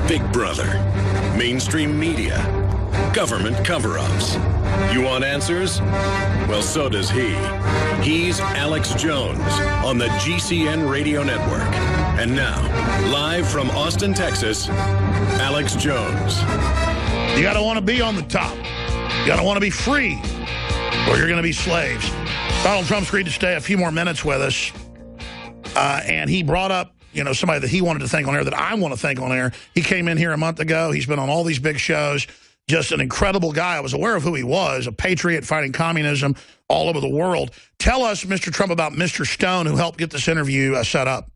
Big Brother, mainstream media, government cover-ups. You want answers? Well, so does he. He's Alex Jones on the GCN Radio Network. And now, live from Austin, Texas, Alex Jones. You got to want to be on the top. You got to want to be free, or you're going to be slaves. Donald Trump's agreed to stay a few more minutes with us. And he brought up, somebody that he wanted to thank on air, that I want to thank on air. He came in here a month ago. He's been on all these big shows. Just an incredible guy. I was aware of who he was, a patriot fighting communism all over the world. Tell us, Mr. Trump, about Mr. Stone, who helped get this interview set up.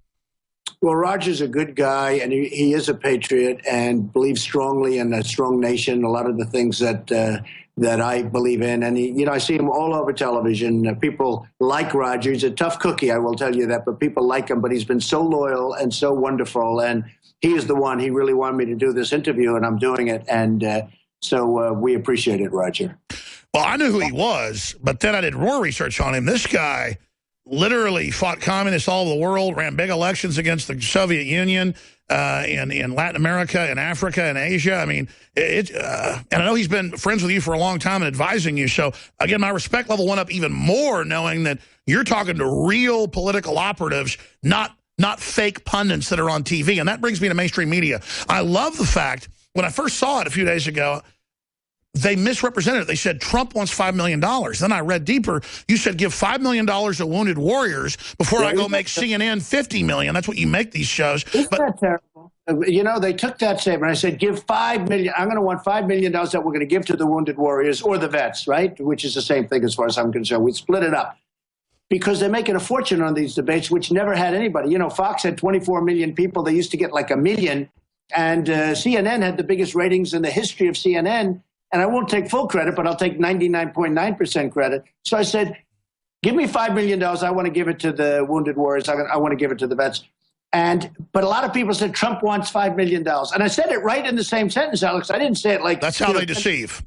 Well, Roger's a good guy, and he is a patriot and believes strongly in a strong nation, a lot of the things that I believe in. And, I see him all over television. People like Roger. He's a tough cookie, I will tell you that, but people like him. But he's been so loyal and so wonderful, and he is the one. He really wanted me to do this interview, and I'm doing it. And so we appreciate it, Roger. Well, I knew who he was, but then I did more research on him. This guy literally fought communists all over the world, ran big elections against the Soviet Union in Latin America and Africa and Asia. I mean, and I know he's been friends with you for a long time and advising you. So, again, my respect level went up even more knowing that you're talking to real political operatives, not fake pundits that are on TV. And that brings me to mainstream media. I love the fact, when I first saw it a few days ago, they misrepresented it. They said Trump wants $5 million. Then I read deeper. You said give $5 million to Wounded Warriors before I go make CNN $50 million. That's what you make these shows. Isn't that terrible? They took that statement. I said, give $5 million. I'm going to want $5 million that we're going to give to the Wounded Warriors or the vets, right? Which is the same thing as far as I'm concerned. We split it up because they're making a fortune on these debates, which never had anybody. Fox had 24 million people. They used to get like 1 million. And CNN had the biggest ratings in the history of CNN. And I won't take full credit, but I'll take 99.9% credit. So I said, give me $5 million. I want to give it to the Wounded Warriors. I want to give it to the vets. But a lot of people said Trump wants $5 million. And I said it right in the same sentence, Alex. I didn't say it like... That's how they deceive.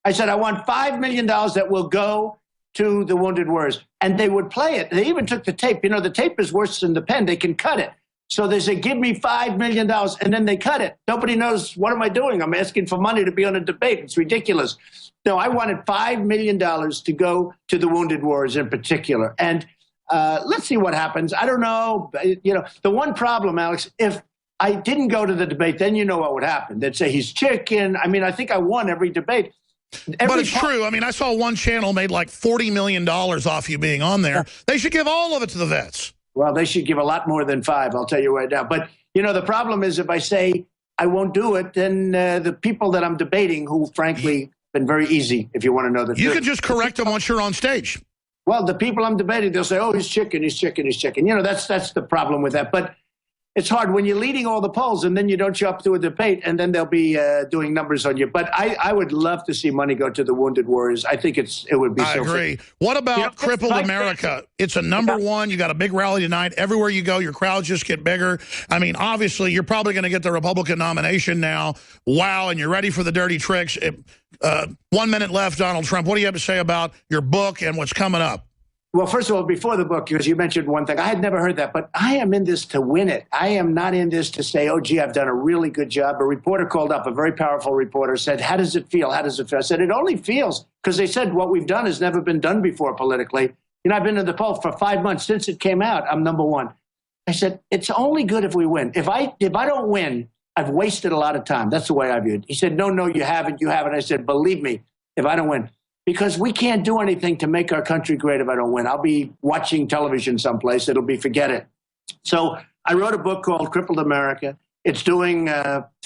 I said, I want $5 million that will go to the Wounded Warriors. And they would play it. They even took the tape. The tape is worse than the pen. They can cut it. So they say, give me $5 million, and then they cut it. Nobody knows, what am I doing? I'm asking for money to be on a debate. It's ridiculous. No, I wanted $5 million to go to the Wounded Warriors in particular. And let's see what happens. I don't know. The one problem, Alex, if I didn't go to the debate, then you know what would happen. They'd say he's chicken. I mean, I think I won every debate. But it's true. I mean, I saw one channel made like $40 million off you being on there. They should give all of it to the vets. Well, they should give a lot more than 5, I'll tell you right now. But, the problem is if I say I won't do it, then the people that I'm debating, who, frankly, been very easy, if you want to know the truth. You can just correct them once you're on stage. Well, the people I'm debating, they'll say, oh, he's chicken, he's chicken, he's chicken. That's the problem with that. But it's hard when you're leading all the polls and then you don't show up to a debate and then they'll be doing numbers on you. But I would love to see money go to the Wounded Warriors. I think it would be so agree. What about Crippled America? It's a number one. You got a big rally tonight. Everywhere you go, your crowds just get bigger. I mean, obviously, you're probably going to get the Republican nomination now. Wow, and you're ready for the dirty tricks. 1 minute left, Donald Trump. What do you have to say about your book and what's coming up? Well, first of all, before the book, because you mentioned one thing, I had never heard that, but I am in this to win it. I am not in this to say, oh, gee, I've done a really good job. A reporter called up, a very powerful reporter, said, how does it feel? How does it feel? I said, it only feels, because they said what we've done has never been done before politically. I've been in the poll for 5 months. Since it came out, I'm number one. I said, it's only good if we win. If I don't win, I've wasted a lot of time. That's the way I view it. He said, no, you haven't. You haven't. I said, believe me, if I don't win. Because we can't do anything to make our country great if I don't win. I'll be watching television someplace. It'll be forget it. So I wrote a book called Crippled America. It's doing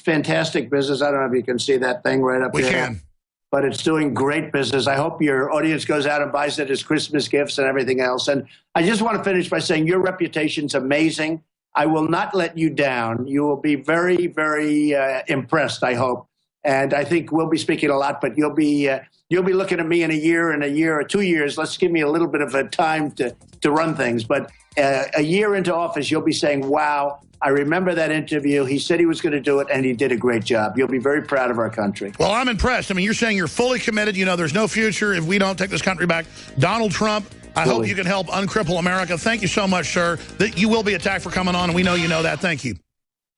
fantastic business. I don't know if you can see that thing right up there. We can. But it's doing great business. I hope your audience goes out and buys it as Christmas gifts and everything else. And I just want to finish by saying your reputation's amazing. I will not let you down. You will be very, very impressed, I hope. And I think we'll be speaking a lot, but you'll be looking at me in a year or 2 years. Let's give me a little bit of a time to run things. But a year into office, you'll be saying, wow, I remember that interview. He said he was going to do it, and he did a great job. You'll be very proud of our country. Well, I'm impressed. I mean, you're saying you're fully committed. There's no future if we don't take this country back. Donald Trump, I hope you can help uncripple America. Thank you so much, sir. That you will be attacked for coming on, and we know you know that. Thank you.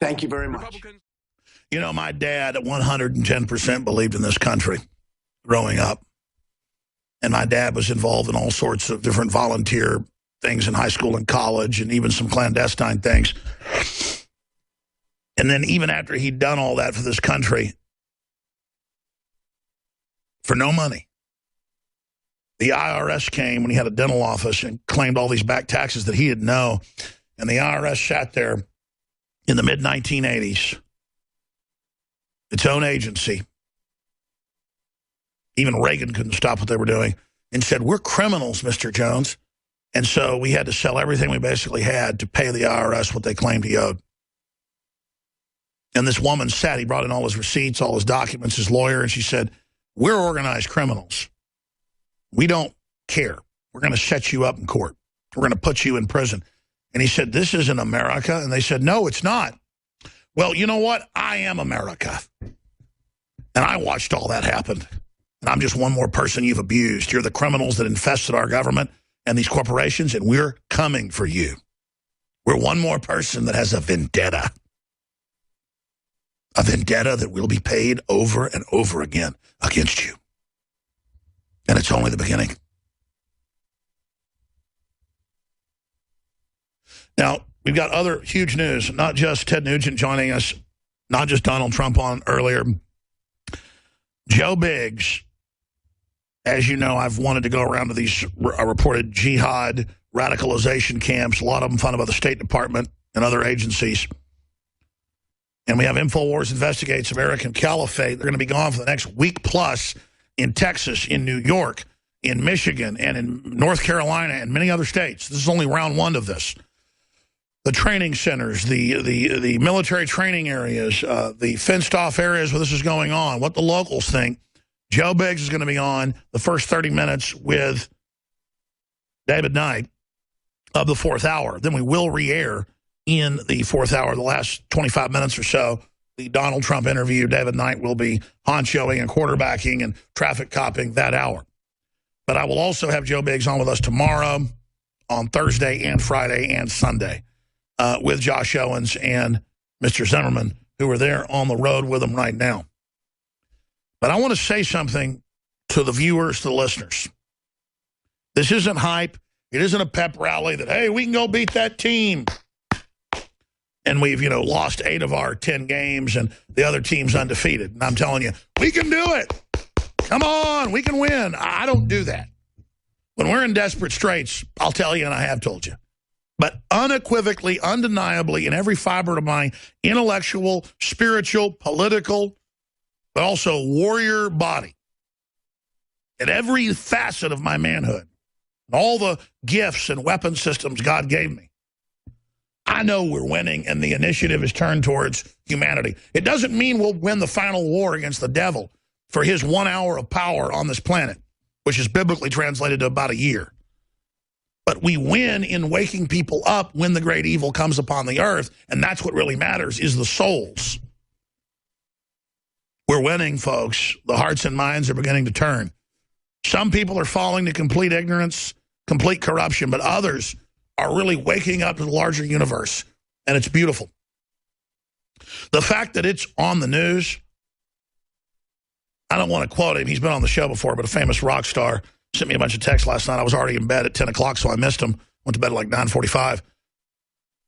Thank you very much. You know, my dad 110% believed in this country growing up. And my dad was involved in all sorts of different volunteer things in high school and college and even some clandestine things. And then even after he'd done all that for this country, for no money, the IRS came when he had a dental office and claimed all these back taxes that he didn't know. And the IRS sat there in the mid-1980s, its own agency. Even Reagan couldn't stop what they were doing and said, we're criminals, Mr. Jones. And so we had to sell everything we basically had to pay the IRS what they claimed he owed. And this woman sat, he brought in all his receipts, all his documents, his lawyer, and she said, we're organized criminals. We don't care. We're going to set you up in court. We're going to put you in prison. And he said, this isn't America. And they said, no, it's not. Well, you know what? I am America. And I watched all that happen. And I'm just one more person you've abused. You're the criminals that infested our government and these corporations, and we're coming for you. We're one more person that has a vendetta. A vendetta that will be paid over and over again against you. And it's only the beginning. Now, we've got other huge news, not just Ted Nugent joining us, not just Donald Trump on earlier. Joe Biggs, as you know, I've wanted to go around to these reported jihad radicalization camps, a lot of them funded by the State Department and other agencies. And we have InfoWars Investigates American Caliphate. They're going to be gone for the next week plus in Texas, in New York, in Michigan, and in North Carolina, and many other states. This is only round one of this. The training centers, the military training areas, the fenced-off areas where this is going on, what the locals think. Joe Biggs is going to be on the first 30 minutes with David Knight of the fourth hour. Then we will re-air in the fourth hour, the last 25 minutes or so, the Donald Trump interview. David Knight will be honchoing and quarterbacking and traffic copping that hour. But I will also have Joe Biggs on with us tomorrow, on Thursday and Friday and Sunday, with Josh Owens and Mr. Zimmerman, who are there on the road with him right now. But I want to say something to the viewers, to the listeners. This isn't hype. It isn't a pep rally that, hey, we can go beat that team. And we've, lost 8 of our 10 games, and the other team's undefeated. And I'm telling you, we can do it. Come on, we can win. I don't do that. When we're in desperate straits, I'll tell you, and I have told you. But unequivocally, undeniably, in every fiber of my intellectual, spiritual, political, but also warrior body, in every facet of my manhood, and all the gifts and weapon systems God gave me, I know we're winning, and the initiative is turned towards humanity. It doesn't mean we'll win the final war against the devil for his 1 hour of power on this planet, which is biblically translated to about a year. But we win in waking people up when the great evil comes upon the earth, and that's what really matters, is the souls. We're winning, folks. The hearts and minds are beginning to turn. Some people are falling to complete ignorance, complete corruption, but others are really waking up to the larger universe, and it's beautiful. The fact that it's on the news, I don't want to quote him. He's been on the show before, but a famous rock star sent me a bunch of texts last night. I was already in bed at 10 o'clock, so I missed him. Went to bed at like 9:45.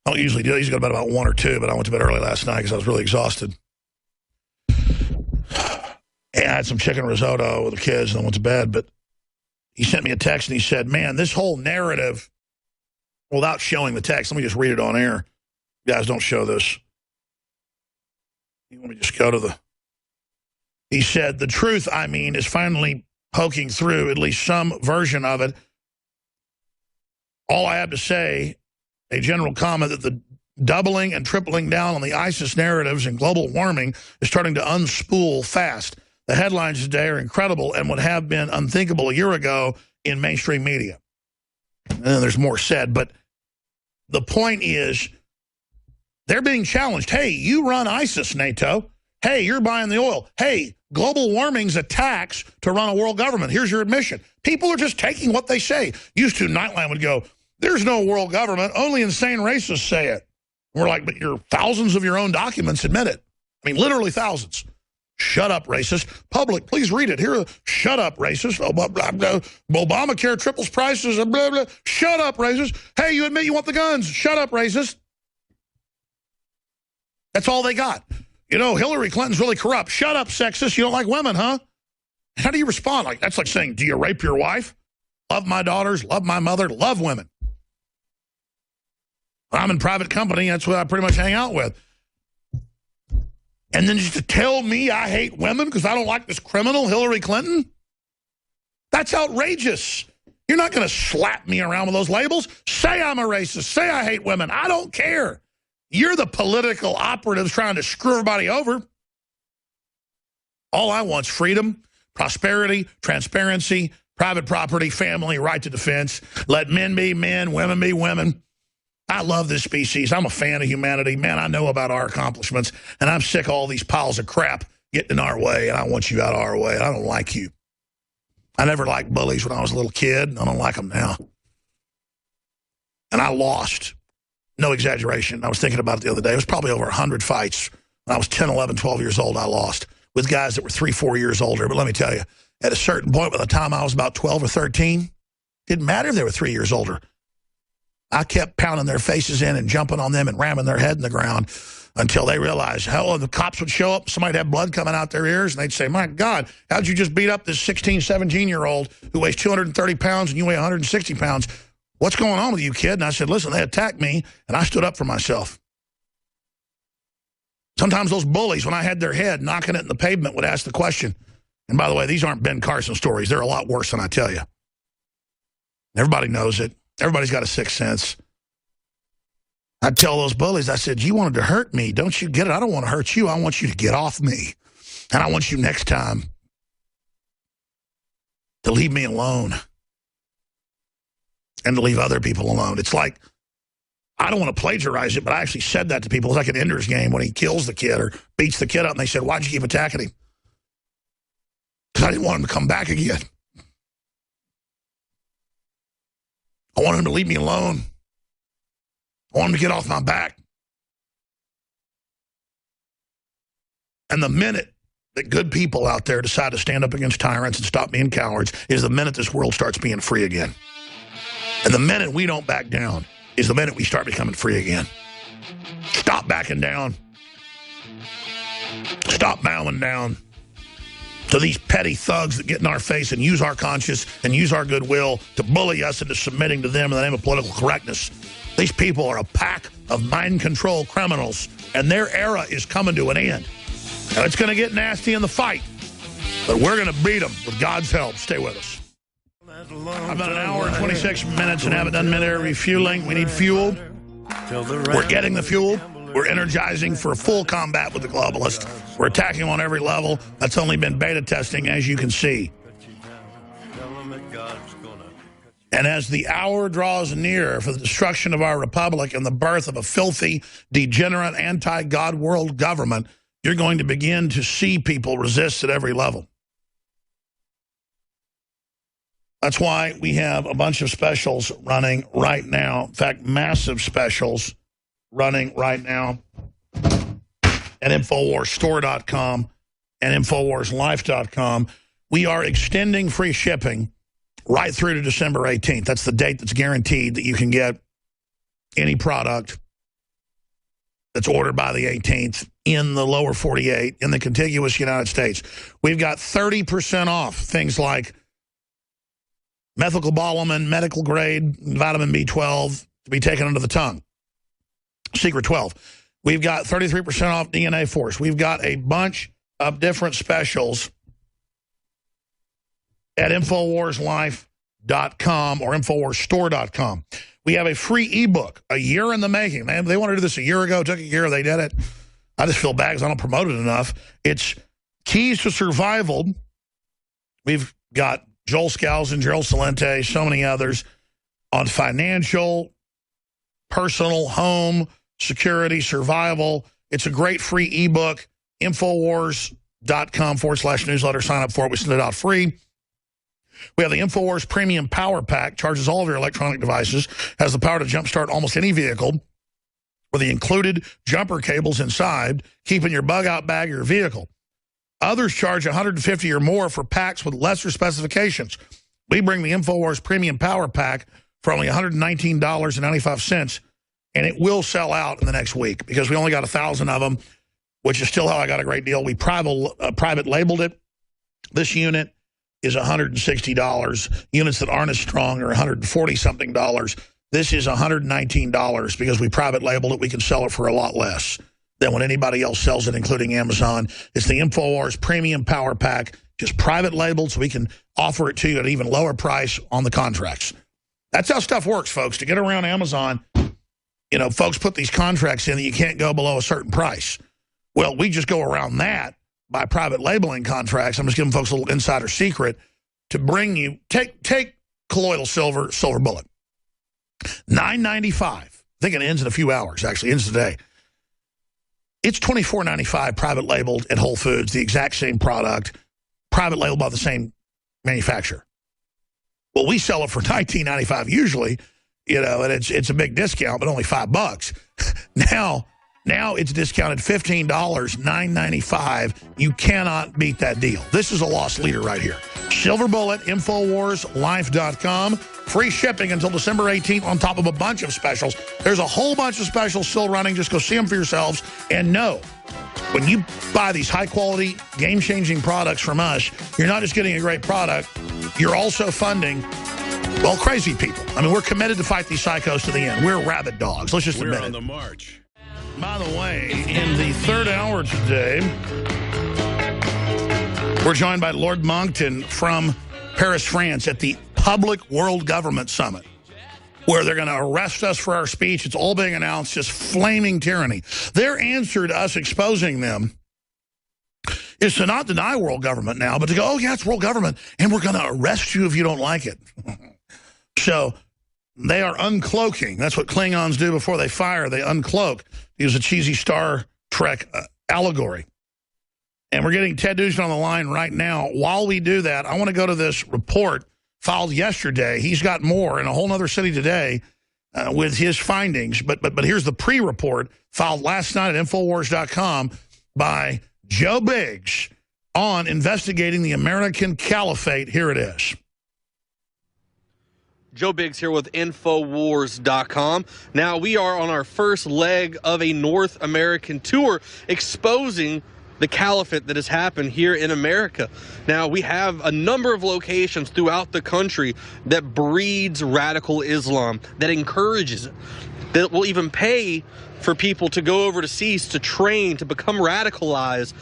I don't usually do it. He's go to bed about 1 or 2, but I went to bed early last night because I was really exhausted. And I had some chicken risotto with the kids, and I went to bed. But he sent me a text, and he said, man, this whole narrative, without showing the text, let me just read it on air. You guys, don't show this. Let me just go to the... He said, the truth, is finally poking through, at least some version of it. All I have to say, a general comment, that the doubling and tripling down on the ISIS narratives and global warming is starting to unspool fast. The headlines today are incredible and would have been unthinkable a year ago in mainstream media. And then there's more said, but the point is, they're being challenged. Hey, you run ISIS, NATO. Hey, you're buying the oil. Hey, global warming's a tax to run a world government. Here's your admission. People are just taking what they say. Used to, Nightline would go, there's no world government. Only insane racists say it. We're like, but thousands of your own documents admit it. I mean, literally thousands. Shut up, racist. Public, please read it. Here, shut up, racist. Obamacare triples prices, blah, blah. Shut up, racist. Hey, you admit you want the guns. Shut up, racist. That's all they got. You know, Hillary Clinton's really corrupt. Shut up, sexist. You don't like women, huh? How do you respond? That's like saying, do you rape your wife? Love my daughters, love my mother, love women. I'm in private company. That's what I pretty much hang out with. And then just to tell me I hate women because I don't like this criminal, Hillary Clinton? That's outrageous. You're not going to slap me around with those labels. Say I'm a racist. Say I hate women. I don't care. You're the political operatives trying to screw everybody over. All I want's freedom, prosperity, transparency, private property, family, right to defense. Let men be men, women be women. I love this species. I'm a fan of humanity. Man, I know about our accomplishments, and I'm sick of all these piles of crap getting in our way, and I want you out of our way. I don't like you. I never liked bullies when I was a little kid, and I don't like them now. And I lost. No exaggeration. I was thinking about it the other day. It was probably over 100 fights. When I was 10, 11, 12 years old, I lost with guys that were 3, 4 years older. But let me tell you, at a certain point, by the time I was about 12 or 13, didn't matter if they were 3 years older. I kept pounding their faces in and jumping on them and ramming their head in the ground until they realized, hell, the cops would show up, somebody'd have blood coming out their ears, and they'd say, my God, how'd you just beat up this 16, 17-year-old who weighs 230 pounds and you weigh 160 pounds? What's going on with you, kid? And I said, listen, they attacked me, and I stood up for myself. Sometimes those bullies, when I had their head knocking it in the pavement, would ask the question. And by the way, these aren't Ben Carson stories. They're a lot worse than I tell you. Everybody knows it. Everybody's got a sixth sense. I'd tell those bullies, I said, you wanted to hurt me. Don't you get it? I don't want to hurt you. I want you to get off me. And I want you next time to leave me alone and to leave other people alone. It's like, I don't want to plagiarize it, but I actually said that to people. It's like an Ender's Game when he kills the kid or beats the kid up, and they said, why'd you keep attacking him? Because I didn't want him to come back again. I want him to leave me alone. I want him to get off my back. And the minute that good people out there decide to stand up against tyrants and stop being cowards is the minute this world starts being free again. And the minute we don't back down is the minute we start becoming free again. Stop backing down. Stop bowing down to these petty thugs that get in our face and use our conscience and use our goodwill to bully us into submitting to them in the name of political correctness. These people are a pack of mind control criminals, and their era is coming to an end. Now, it's going to get nasty in the fight, but we're going to beat them with God's help. Stay with us. About an hour and 26 minutes and haven't done mid-air refueling. We need fuel. We're getting the fuel. We're energizing for full combat with the globalists. We're attacking on every level. That's only been beta testing, as you can see. And as the hour draws near for the destruction of our republic and the birth of a filthy, degenerate, anti-God world government, you're going to begin to see people resist at every level. That's why we have a bunch of specials running right now. In fact, massive specials running right now at InfoWarsStore.com and InfoWarsLife.com. We are extending free shipping right through to December 18th. That's the date that's guaranteed that you can get any product that's ordered by the 18th in the lower 48, in the contiguous United States. We've got 30% off things like methylcobalamin, medical grade, vitamin B12 to be taken under the tongue. Secret 12. We've got 33% off DNA Force. We've got a bunch of different specials at InfoWarsLife.com or InfoWarsStore.com. We have a free ebook, A Year in the Making. Man, they wanted to do this a year ago. It took a year. They did it. I just feel bad because I don't promote it enough. It's Keys to Survival. We've got Joel Scalzo, Gerald Salente, so many others on financial, personal, home, security, survival. It's a great free ebook. Infowars.com/newsletter. Sign up for it. We send it out free. We have the InfoWars Premium Power Pack. Charges all of your electronic devices. Has the power to jumpstart almost any vehicle. or the included jumper cables inside, keeping your bug-out bag of your vehicle. Others charge $150 or more for packs with lesser specifications. We bring the InfoWars Premium Power Pack for only $119.95, and it will sell out in the next week because we only got 1,000 of them, which is still how I got a great deal. We private labeled it. This unit is $160. Units that aren't as strong are $140-something. This is $119 because we private labeled it. We can sell it for a lot less than when anybody else sells it, including Amazon. It's the InfoWars Premium Power Pack, just private labeled, so we can offer it to you at an even lower price on the contracts. That's how stuff works, folks. To get around Amazon, you know, folks put these contracts in that you can't go below a certain price. Well, we just go around that by private labeling contracts. I'm just giving folks a little insider secret to bring you, take colloidal silver, silver bullet. $9.95. I think it ends in a few hours, actually. Ends today. It's $24.95 private labeled at Whole Foods, the exact same product, private labeled by the same manufacturer. Well, we sell it for $19.95 usually, you know, and it's a big discount, but only $5. Now it's discounted $15, $9.95. You cannot beat that deal. This is a lost leader right here. Silver Bullet, InfoWarsLife.com. Free shipping until December 18th on top of a bunch of specials. There's a whole bunch of specials still running. Just go see them for yourselves. And know, when you buy these high-quality, game-changing products from us, you're not just getting a great product, you're also funding, well, crazy people. I mean, we're committed to fight these psychos to the end. We're rabid dogs. Let's just admit it. We're on the march. By the way, in the third hour today, we're joined by Lord Moncton from Paris, France, at the Public World Government Summit, where they're going to arrest us for our speech. It's all being announced, just flaming tyranny. Their answer to us exposing them is to not deny world government now, but to go, oh, yeah, it's world government, and we're going to arrest you if you don't like it. So they are uncloaking. That's what Klingons do before they fire. They uncloak. Use a cheesy Star Trek allegory. And we're getting Ted Nugent on the line right now. While we do that, I want to go to this report filed yesterday. He's got more in a whole other city today with his findings. But here's the pre-report filed last night at Infowars.com by Joe Biggs on investigating the American Caliphate. Here it is. Joe Biggs here with Infowars.com. Now, we are on our first leg of a North American tour exposing the caliphate that has happened here in America. Now, we have a number of locations throughout the country that breeds radical Islam, that encourages it, that will even pay for people to go overseas to train, to become radicalized,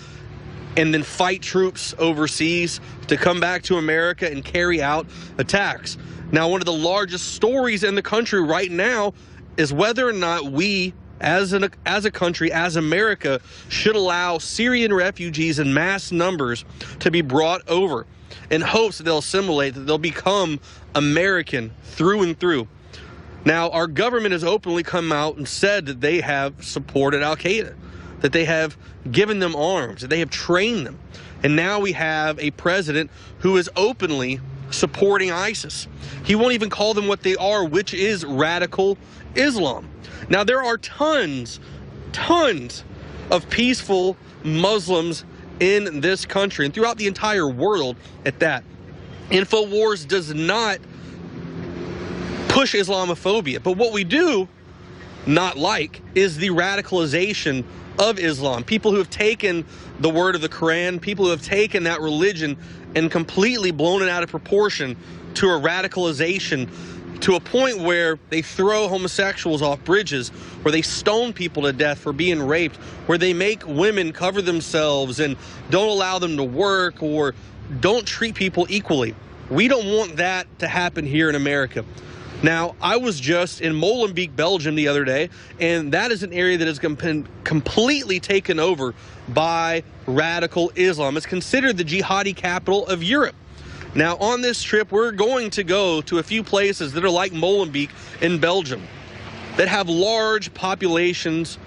and then fight troops overseas to come back to America and carry out attacks. Now, one of the largest stories in the country right now is whether or not we, as a country, as America, should allow Syrian refugees in mass numbers to be brought over in hopes that they'll assimilate, that they'll become American through and through. Now, our government has openly come out and said that they have supported Al-Qaeda, that they have given them arms, that they have trained them. And now we have a president who is openly supporting ISIS. He won't even call them what they are, which is radical Islam. Now, there are tons of peaceful Muslims in this country and throughout the entire world at that. InfoWars does not push Islamophobia, but what we do not like is the radicalization of Islam. People who have taken the word of the Quran, people who have taken that religion and completely blown it out of proportion to a radicalization, to a point where they throw homosexuals off bridges, where they stone people to death for being raped, where they make women cover themselves and don't allow them to work or don't treat people equally. We don't want that to happen here in America. Now, I was just in Molenbeek, Belgium the other day, and that is an area that has been completely taken over by radical Islam. It's considered the jihadi capital of Europe. Now, on this trip, we're going to go to a few places that are like Molenbeek in Belgium, that have large populations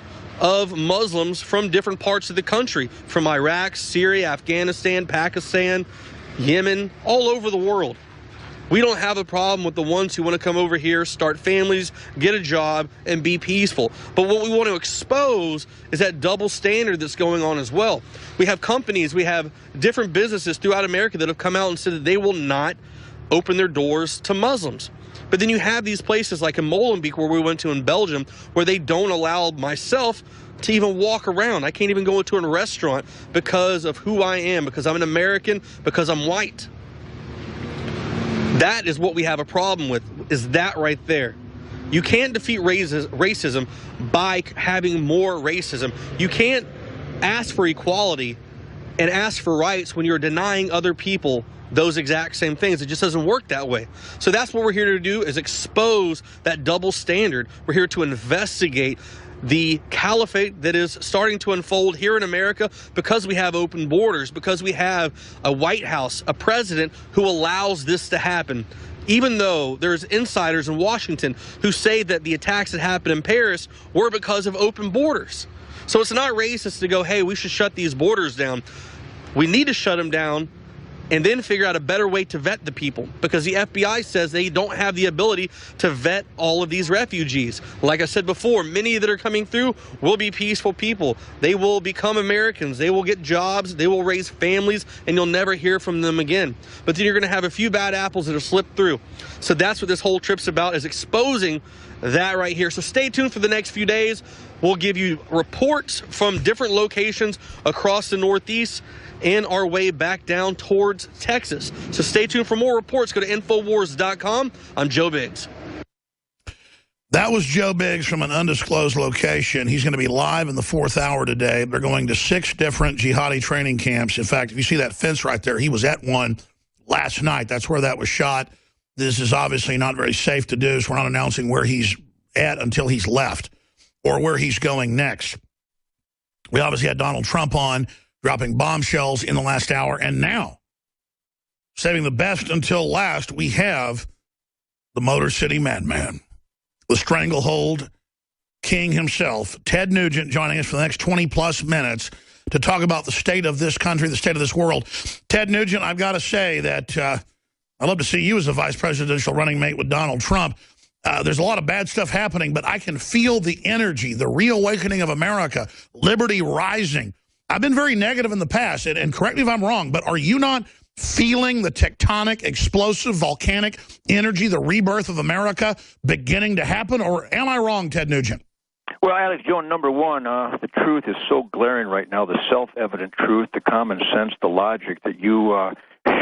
of Muslims from different parts of the country, from Iraq, Syria, Afghanistan, Pakistan, Yemen, all over the world. We don't have a problem with the ones who want to come over here, start families, get a job, and be peaceful. But what we want to expose is that double standard that's going on as well. We have companies, we have different businesses throughout America that have come out and said that they will not open their doors to Muslims. But then you have these places like in Molenbeek, where we went to in Belgium, where they don't allow myself to even walk around. I can't even go into a restaurant because of who I am, because I'm an American, because I'm white. That is what we have a problem with, is that right there. You can't defeat racism by having more racism. You can't ask for equality and ask for rights when you're denying other people those exact same things. It just doesn't work that way. So that's what we're here to do, is expose that double standard. We're here to investigate the caliphate that is starting to unfold here in America, because we have open borders, because we have a White House, a president who allows this to happen. Even though there's insiders in Washington who say that the attacks that happened in Paris were because of open borders. So it's not racist to go, hey, we should shut these borders down. We need to shut them down and then figure out a better way to vet the people, because the FBI says they don't have the ability to vet all of these refugees. Like I said before, many that are coming through will be peaceful people. They will become Americans. They will get jobs. They will raise families, and you'll never hear from them again. But then you're going to have a few bad apples that have slipped through. So that's what this whole trip's about, is exposing that right here. So stay tuned for the next few days. We'll give you reports from different locations across the Northeast and our way back down towards Texas. So stay tuned for more reports. Go to Infowars.com. I'm Joe Biggs. That was Joe Biggs from an undisclosed location. He's going to be live in the 4th hour today. They're going to 6 different jihadi training camps. In fact, if you see that fence right there, he was at one last night. That's where that was shot. This is obviously not very safe to do, so we're not announcing where he's at until he's left or where he's going next. We obviously had Donald Trump on, dropping bombshells in the last hour. And now, saving the best until last, we have the Motor City Madman, the Stranglehold King himself, Ted Nugent, joining us for the next 20-plus minutes to talk about the state of this country, the state of this world. Ted Nugent, I've got to say that I'd love to see you as a vice presidential running mate with Donald Trump. There's a lot of bad stuff happening, but I can feel the energy, the reawakening of America, liberty rising. I've been very negative in the past, and correct me if I'm wrong, but are you not feeling the tectonic, explosive, volcanic energy, the rebirth of America beginning to happen, or am I wrong, Ted Nugent? Well, Alex Jones, number one, the truth is so glaring right now, the self-evident truth, the common sense, the logic that you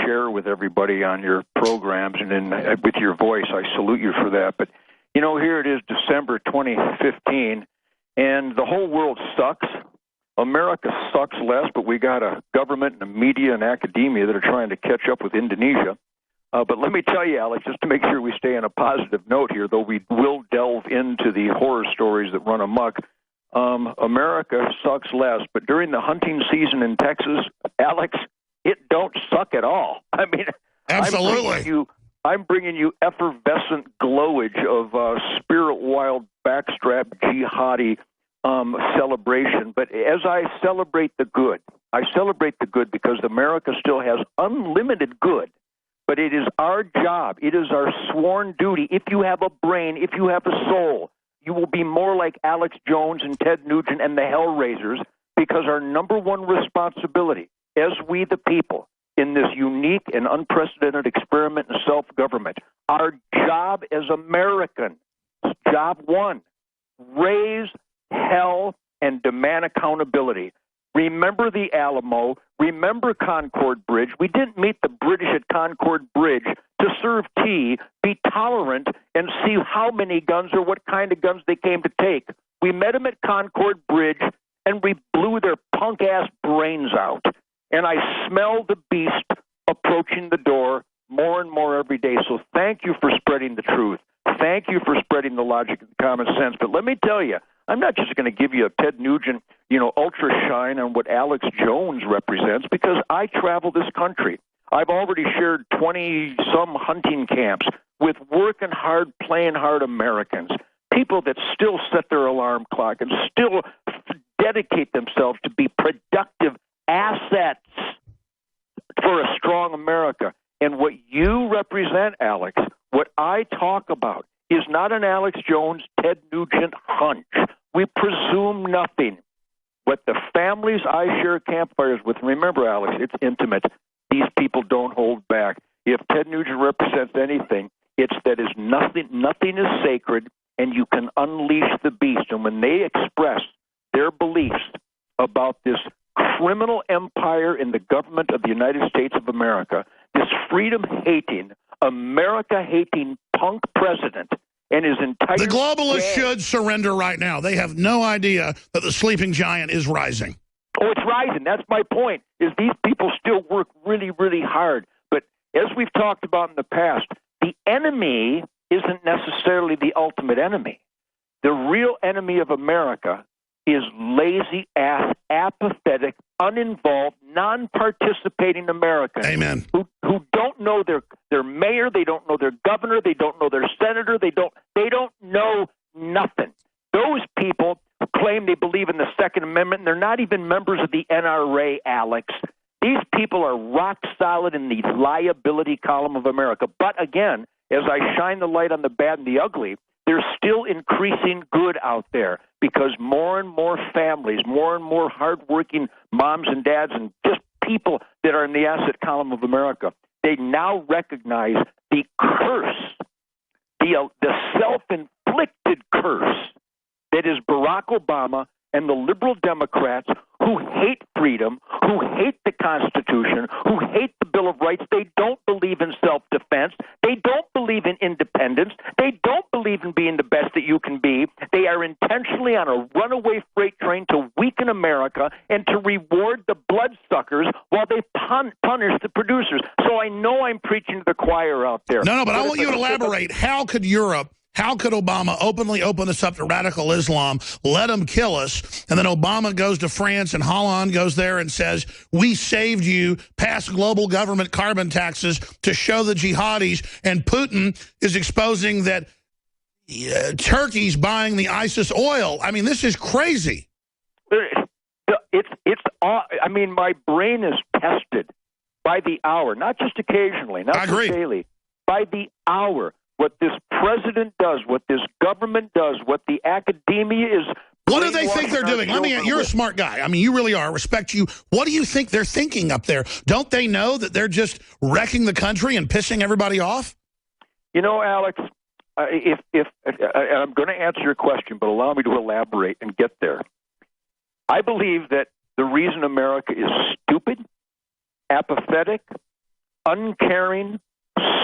share with everybody on your programs and with your voice. I salute you for that. But, you know, here it is, December 2015, and the whole world sucks. America sucks less, but we got a government and a media and academia that are trying to catch up with Indonesia. But let me tell you, Alex, just to make sure we stay on a positive note here, though we will delve into the horror stories that run amok, America sucks less. But during the hunting season in Texas, Alex, it don't suck at all. I mean, absolutely. I'm bringing you effervescent glowage of spirit wild backstrap jihadi celebration. But as I celebrate the good because America still has unlimited good. But it is our job, it is our sworn duty. If you have a brain, if you have a soul, you will be more like Alex Jones and Ted Nugent and the Hellraisers, because our number one responsibility as we the people in this unique and unprecedented experiment in self-government, our job as Americans, job one, raise hell and demand accountability. Remember the Alamo. Remember Concord Bridge. We didn't meet the British at Concord Bridge to serve tea, be tolerant, and see how many guns or what kind of guns they came to take. We met them at Concord Bridge, and we blew their punk-ass brains out. And I smell the beast approaching the door more and more every day. So thank you for spreading the truth. Thank you for spreading the logic and common sense. But let me tell you, I'm not just going to give you a Ted Nugent, ultra shine on what Alex Jones represents, because I travel this country. I've already shared 20-some hunting camps with working hard, playing hard Americans, people that still set their alarm clock and still dedicate themselves to be productive assets for a strong America. And what you represent, Alex, what I talk about, is not an Alex Jones, Ted Nugent hunch. We presume nothing. What the families I share campfires with, remember, Alex, it's intimate. These people don't hold back. If Ted Nugent represents anything, it's that is nothing is sacred, and you can unleash the beast. And when they express their beliefs about this criminal empire in the government of the United States of America, this freedom-hating, America-hating punk president, and his entire... The globalists should surrender right now. They have no idea that the sleeping giant is rising. Oh, it's rising. That's my point, is these people still work really, really hard. But as we've talked about in the past, the enemy isn't necessarily the ultimate enemy. The real enemy of America is lazy-ass, apathetic, uninvolved, non-participating Americans. Amen. Who don't know their mayor, they don't know their governor, they don't know their senator, they don't know nothing. Those people claim they believe in the Second Amendment, and they're not even members of the NRA, Alex. These people are rock solid in the liability column of America. But again, as I shine the light on the bad and the ugly, there's still increasing good out there because more and more families, more and more hardworking moms and dads and just people that are in the asset column of America, they now recognize the curse, the self-inflicted curse that is Barack Obama and the liberal Democrats who hate freedom, who hate the Constitution, who hate the Bill of Rights. They don't believe in self-defense. They don't believe in independence. They don't believe in being the best that you can be. They are intentionally on a runaway freight train to weaken America and to reward the bloodsuckers while they punish the producers. So I know I'm preaching to the choir out there. No, but I want you to elaborate. How could Obama openly open us up to radical Islam, let them kill us, and then Obama goes to France and Hollande goes there and says, we saved you, pass global government carbon taxes to show the jihadis, and Putin is exposing that Turkey's buying the ISIS oil. I mean, this is crazy. I mean, my brain is tested by the hour, not just occasionally, not just daily, by the hour. What this president does, what this government does, what the academia is... What do they think they're doing? You're a smart guy. I mean, you really are. I respect you. What do you think they're thinking up there? Don't they know that they're just wrecking the country and pissing everybody off? You know, Alex, if I'm going to answer your question, but allow me to elaborate and get there. I believe that the reason America is stupid, apathetic, uncaring,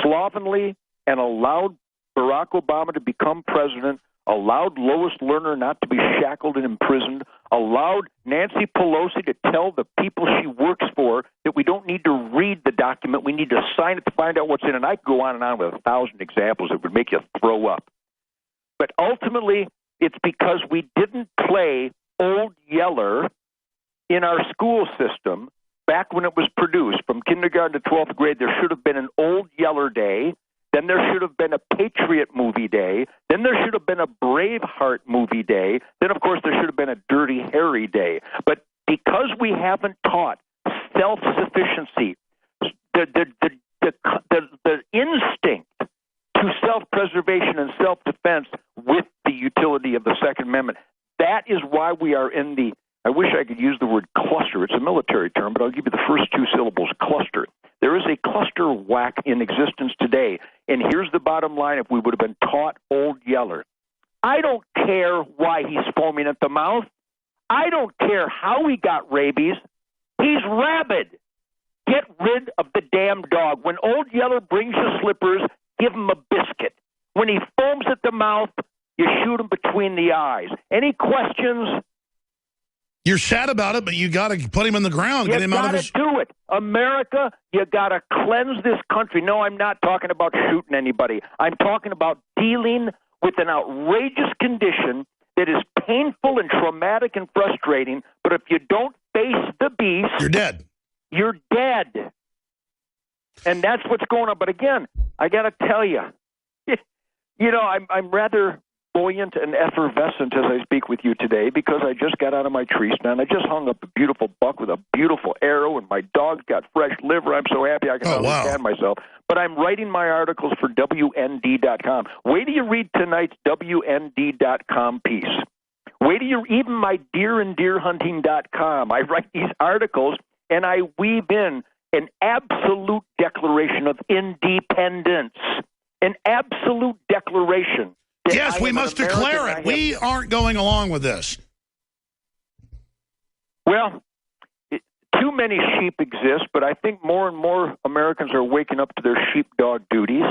slovenly, and allowed Barack Obama to become president, allowed Lois Lerner not to be shackled and imprisoned, allowed Nancy Pelosi to tell the people she works for that we don't need to read the document, we need to sign it to find out what's in it. And I could go on and on with 1,000 examples that would make you throw up. But ultimately, it's because we didn't play Old Yeller in our school system back when it was produced. From kindergarten to 12th grade, there should have been an Old Yeller Day. Then there should have been a Patriot movie day. Then there should have been a Braveheart movie day. Then, of course, there should have been a Dirty Harry day. But because we haven't taught self-sufficiency, the instinct to self-preservation and self-defense with the utility of the Second Amendment, that is why we are in the, I wish I could use the word cluster. It's a military term, but I'll give you the first two syllables, cluster. There is a cluster whack in existence today, and here's the bottom line if we would have been taught Old Yeller. I don't care why he's foaming at the mouth. I don't care how he got rabies. He's rabid. Get rid of the damn dog. When Old Yeller brings you slippers, give him a biscuit. When he foams at the mouth, you shoot him between the eyes. Any questions? You're sad about it, but you got to put him in the ground. Get him out of his... You got to do it. America, you got to cleanse this country. No, I'm not talking about shooting anybody. I'm talking about dealing with an outrageous condition that is painful and traumatic and frustrating, but if you don't face the beast... You're dead. You're dead. And that's what's going on. But again, I got to tell you, you know, I'm rather buoyant and effervescent as I speak with you today because I just got out of my tree stand. I just hung up a beautiful buck with a beautiful arrow, and my dog's got fresh liver. I'm so happy I can understand myself. But I'm writing my articles for WND.com. Wait till you read tonight's WND.com piece. Wait till you even my deeranddeerhunting.com. I write these articles, and I weave in an absolute declaration of independence, an absolute declaration. Yes, we must declare it. We aren't going along with this. Well, too many sheep exist, but I think more and more Americans are waking up to their sheepdog duties.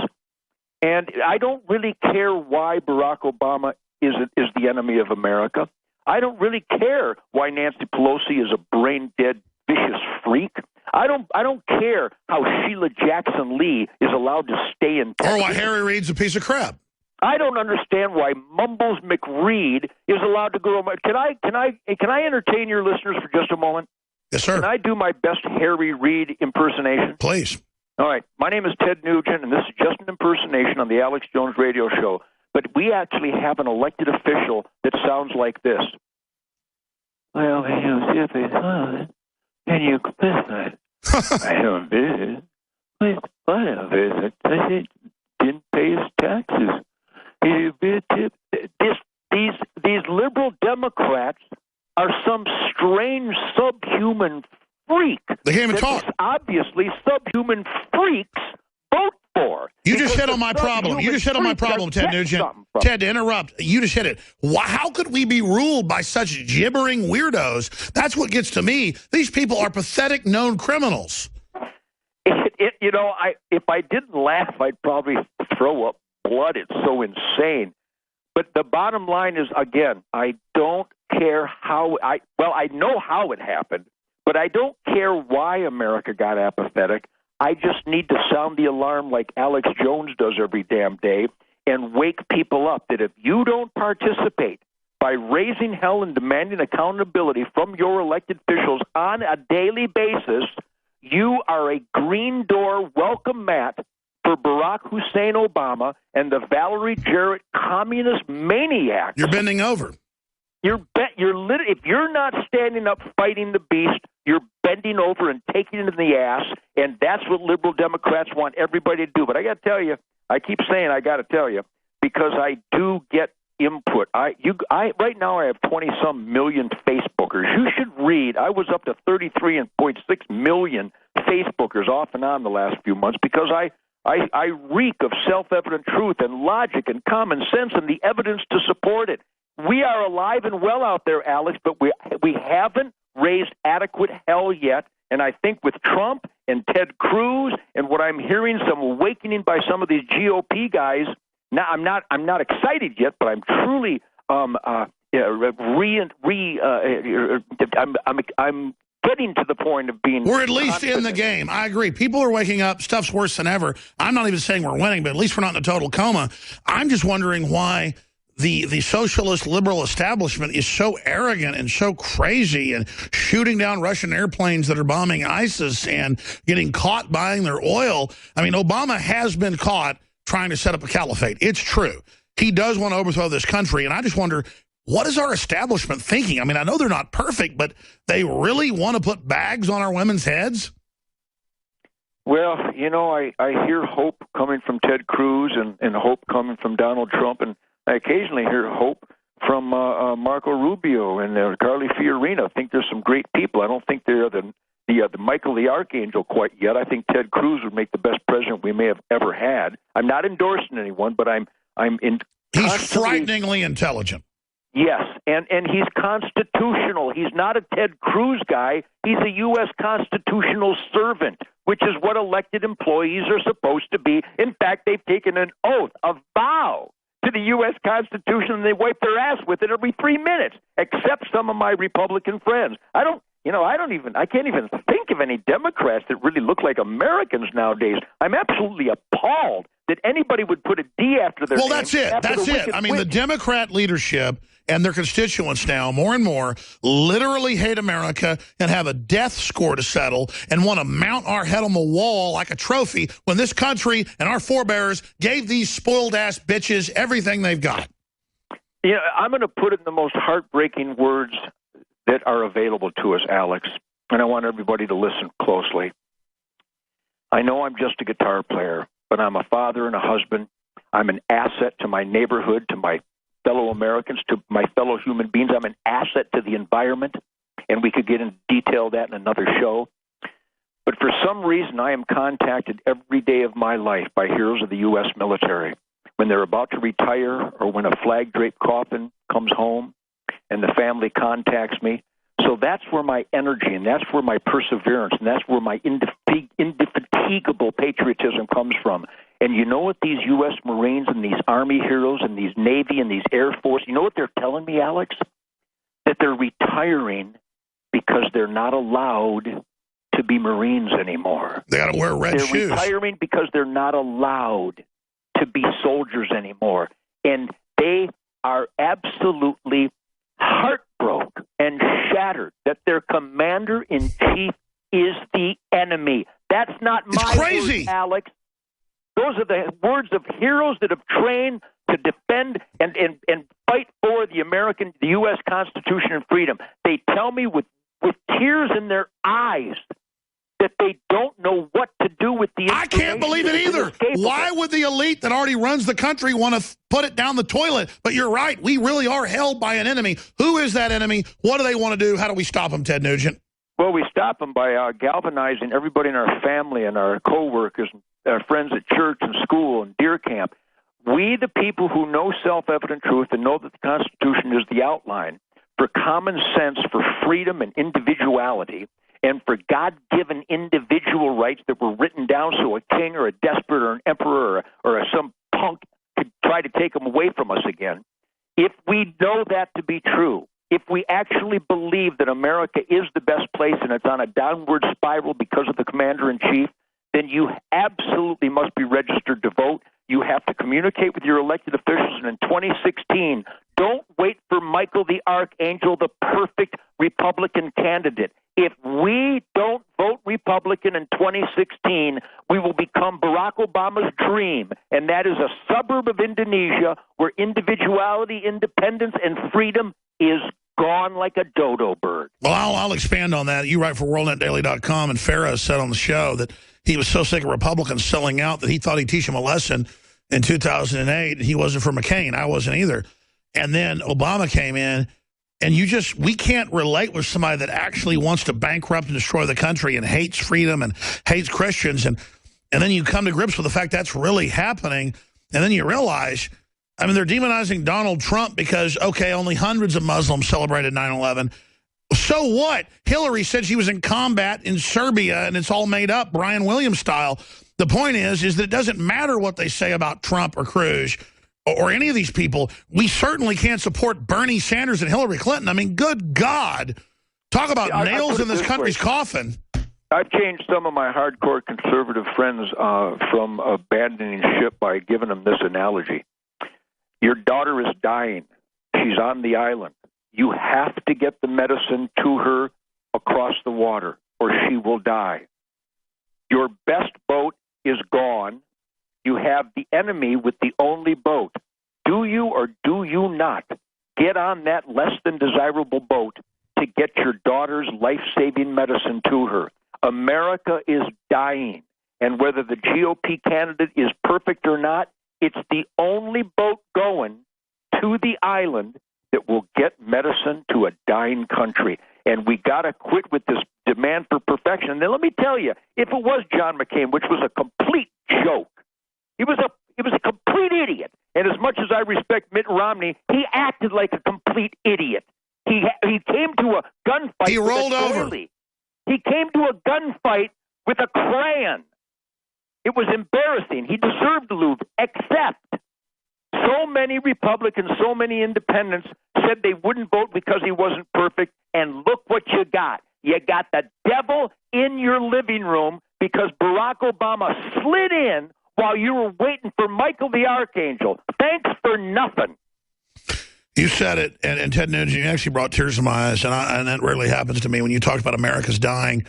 And I don't really care why Barack Obama is the enemy of America. I don't really care why Nancy Pelosi is a brain-dead, vicious freak. I don't care how Sheila Jackson Lee is allowed to stay in Texas. Or why Harry Reid's a piece of crap. I don't understand why Mumbles McReed is allowed to go. Can I entertain your listeners for just a moment? Yes, sir. Can I do my best Harry Reid impersonation? Please. All right. My name is Ted Nugent, and this is just an impersonation on the Alex Jones radio show. But we actually have an elected official that sounds like this. Well, can you visit? I don't visit. I don't visit. I didn't pay his taxes. These liberal Democrats are some strange subhuman freak. They can't even talk. Obviously, subhuman freaks vote for. You just hit on my problem. You just hit on my problem, Ted Nugent. Ted, to interrupt, you just hit it. How could we be ruled by such gibbering weirdos? That's what gets to me. These people are pathetic known criminals. If I didn't laugh, I'd probably throw up blood. It's so insane. But the bottom line is, again, I don't care how I know how it happened, but I don't care why America got apathetic. I just need to sound the alarm like Alex Jones does every damn day and wake people up that if you don't participate by raising hell and demanding accountability from your elected officials on a daily basis, you are a green door welcome mat for Barack Hussein Obama and the Valerie Jarrett communist maniacs. You're bending over. If you're not standing up fighting the beast, you're bending over and taking it in the ass, and that's what liberal Democrats want everybody to do. But I got to tell you, I keep saying I got to tell you, because I do get input. Right now I have 20-some million Facebookers. You should read. I was up to 33.6 million Facebookers off and on the last few months because I reek of self-evident truth and logic and common sense and the evidence to support it. We are alive and well out there, Alex, but we haven't raised adequate hell yet. And I think with Trump and Ted Cruz and what I'm hearing, some awakening by some of these GOP guys. Now I'm not excited yet, but I'm truly I'm getting to the point of being. We're at least in the game. I agree. People are waking up. Stuff's worse than ever. I'm not even saying we're winning, but at least we're not in a total coma. I'm just wondering why the socialist liberal establishment is so arrogant and so crazy and shooting down Russian airplanes that are bombing ISIS and getting caught buying their oil. I mean, Obama has been caught trying to set up a caliphate. It's true. He does want to overthrow this country, and I just wonder, what is our establishment thinking? I mean, I know they're not perfect, but they really want to put bags on our women's heads? Well, I hear hope coming from Ted Cruz and hope coming from Donald Trump, and I occasionally hear hope from Marco Rubio and Carly Fiorina. I think there's some great people. I don't think they're the Michael the Archangel quite yet. I think Ted Cruz would make the best president we may have ever had. I'm not endorsing anyone, but He's frighteningly intelligent. Yes, and he's constitutional. He's not a Ted Cruz guy. He's a U.S. constitutional servant, which is what elected employees are supposed to be. In fact, they've taken an oath, a vow to the U.S. Constitution, and they wipe their ass with it every 3 minutes, except some of my Republican friends. I can't even think of any Democrats that really look like Americans nowadays. I'm absolutely appalled that anybody would put a D after their name. Well, that's it. That's it. I mean, the Democrat leadership and their constituents now, more and more, literally hate America and have a death score to settle and want to mount our head on the wall like a trophy when this country and our forebears gave these spoiled-ass bitches everything they've got. You know, I'm going to put it in the most heartbreaking words that are available to us, Alex, and I want everybody to listen closely. I know I'm just a guitar player, but I'm a father and a husband. I'm an asset to my neighborhood, to my fellow Americans, to my fellow human beings. I'm an asset to the environment, and we could get into detail of that in another show. But for some reason, I am contacted every day of my life by heroes of the U.S. military when they're about to retire or when a flag-draped coffin comes home and the family contacts me. So that's where my energy and that's where my perseverance and that's where my indefatigable patriotism comes from. And you know what these U.S. Marines and these Army heroes and these Navy and these Air Force, you know what they're telling me, Alex? That they're retiring because they're not allowed to be Marines anymore. They got to wear red shoes. They're retiring because they're not allowed to be soldiers anymore. And they are absolutely heartbroken and shattered that their commander-in-chief is the enemy. That's not my crazy. words, Alex. Those are the words of heroes that have trained to defend and fight for the U.S. Constitution and freedom. They tell me with tears in their eyes that they don't know what to do with the information. I can't believe it either. Why would the elite that already runs the country want to put it down the toilet? But you're right. We really are held by an enemy. Who is that enemy? What do they want to do? How do we stop them, Ted Nugent? Well, we stop them by galvanizing everybody in our family and our coworkers, our friends at church and school and deer camp. We, the people who know self-evident truth and know that the Constitution is the outline for common sense, for freedom and individuality, and for God-given individual rights that were written down so a king or a despot or an emperor or some punk could try to take them away from us again. If we know that to be true, if we actually believe that America is the best place and it's on a downward spiral because of the commander-in-chief, then you absolutely must be registered to vote. You have to communicate with your elected officials. And in 2016, don't wait for Michael the Archangel, the perfect Republican candidate. If we don't vote Republican in 2016, we will become Barack Obama's dream, and that is a suburb of Indonesia where individuality, independence, and freedom is gone like a dodo bird. Well, I'll expand on that. You write for WorldNetDaily.com, and Farah said on the show that he was so sick of Republicans selling out that he thought he'd teach him a lesson in 2008. He wasn't for McCain. I wasn't either. And then Obama came in. And we can't relate with somebody that actually wants to bankrupt and destroy the country and hates freedom and hates Christians. And then you come to grips with the fact that's really happening. And then you realize, I mean, they're demonizing Donald Trump because, okay, only hundreds of Muslims celebrated 9/11. So what? Hillary said she was in combat in Serbia and it's all made up, Brian Williams style. The point is that it doesn't matter what they say about Trump or Cruz or any of these people. We certainly can't support Bernie Sanders and Hillary Clinton. I mean, good God. Talk about nails in this country's coffin. I've changed some of my hardcore conservative friends from abandoning ship by giving them this analogy. Your daughter is dying. She's on the island. You have to get the medicine to her across the water, or she will die. Your best boat is gone. You have the enemy with the only boat. Do you or do you not get on that less than desirable boat to get your daughter's life-saving medicine to her? America is dying, and whether the GOP candidate is perfect or not, it's the only boat going to the island that will get medicine to a dying country. And we got to quit with this demand for perfection. And then let me tell you, if it was John McCain, which was a complete joke, he was a complete idiot. And as much as I respect Mitt Romney, he acted like a complete idiot. He came to a gunfight. He rolled over. He came to a gunfight with a crayon. It was embarrassing. He deserved to lose, except so many Republicans, so many independents said they wouldn't vote because he wasn't perfect. And look what you got. You got the devil in your living room because Barack Obama slid in while you were waiting for Michael the Archangel. Thanks for nothing. You said it, and Ted Nugent, you actually brought tears to my eyes, and that rarely happens to me when you talked about America's dying.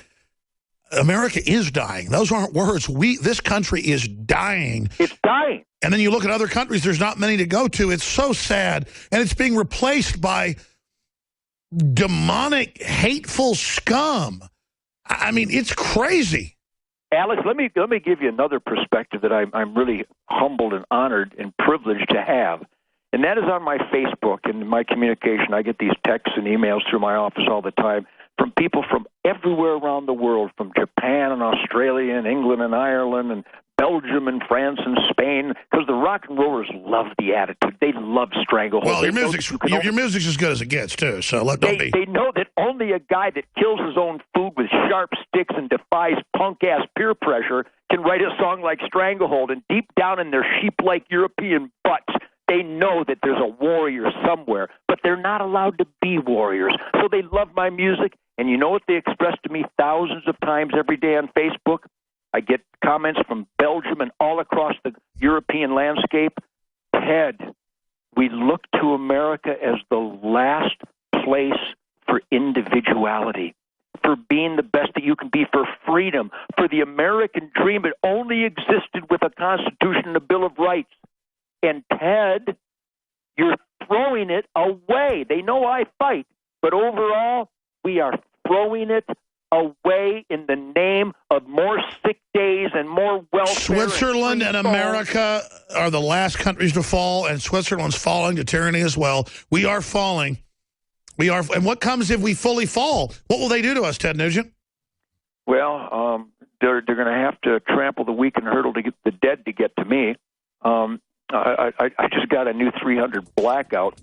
America is dying. Those aren't words. This country is dying. It's dying. And then you look at other countries, there's not many to go to. It's so sad. And it's being replaced by demonic, hateful scum. I mean, it's crazy. Alex, let me give you another perspective that I'm really humbled and honored and privileged to have. And that is on my Facebook and my communication. I get these texts and emails through my office all the time from people from everywhere around the world, from Japan and Australia and England and Ireland and Belgium and France and Spain, because the rock and rollers love the attitude. They love Stranglehold. Well, your music's as good as it gets, too. So they know that only a guy that kills his own food with sharp sticks and defies punk-ass peer pressure can write a song like Stranglehold. And deep down in their sheep-like European butts, they know that there's a warrior somewhere, but they're not allowed to be warriors. So they love my music, and you know what they express to me thousands of times every day on Facebook? I get comments from Belgium and all across the European landscape. Ted, we look to America as the last place for individuality, for being the best that you can be, for freedom, for the American dream. It only existed with a Constitution and a Bill of Rights. And Ted, you're throwing it away. They know I fight, but overall, we are throwing it away in the name of more sick days and more welfare. Switzerland and America are the last countries to fall, and Switzerland's falling to tyranny as well. We are falling. We are. And what comes if we fully fall? What will they do to us, Ted Nugent? Well, they're going to have to trample the weak and hurdle to get the dead to get to me. I just got a new 300 blackout.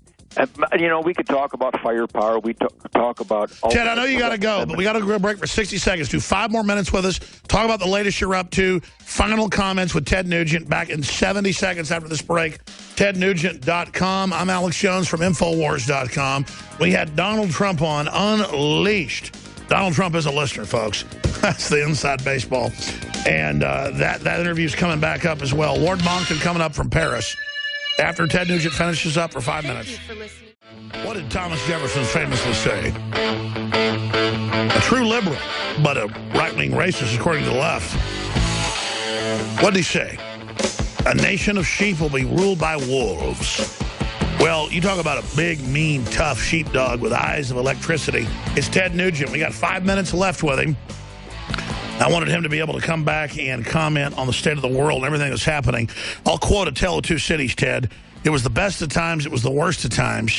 You know, we could talk about firepower. We talk about... Ted, I know you got to go, but we got to go a break for 60 seconds. Do 5 more minutes with us. Talk about the latest you're up to. Final comments with Ted Nugent back in 70 seconds after this break. TedNugent.com. I'm Alex Jones from Infowars.com. We had Donald Trump on Unleashed. Donald Trump is a listener, folks. That's the inside baseball. And that interview's coming back up as well. Lord Monckton coming up from Paris after Ted Nugent finishes up for 5 minutes. What did Thomas Jefferson famously say? A true liberal, but a right-wing racist, according to the left. What did he say? A nation of sheep will be ruled by wolves. Well, you talk about a big, mean, tough sheepdog with eyes of electricity. It's Ted Nugent. We got 5 minutes left with him. I wanted him to be able to come back and comment on the state of the world and everything that's happening. I'll quote A Tale of Two Cities, Ted. It was the best of times. It was the worst of times.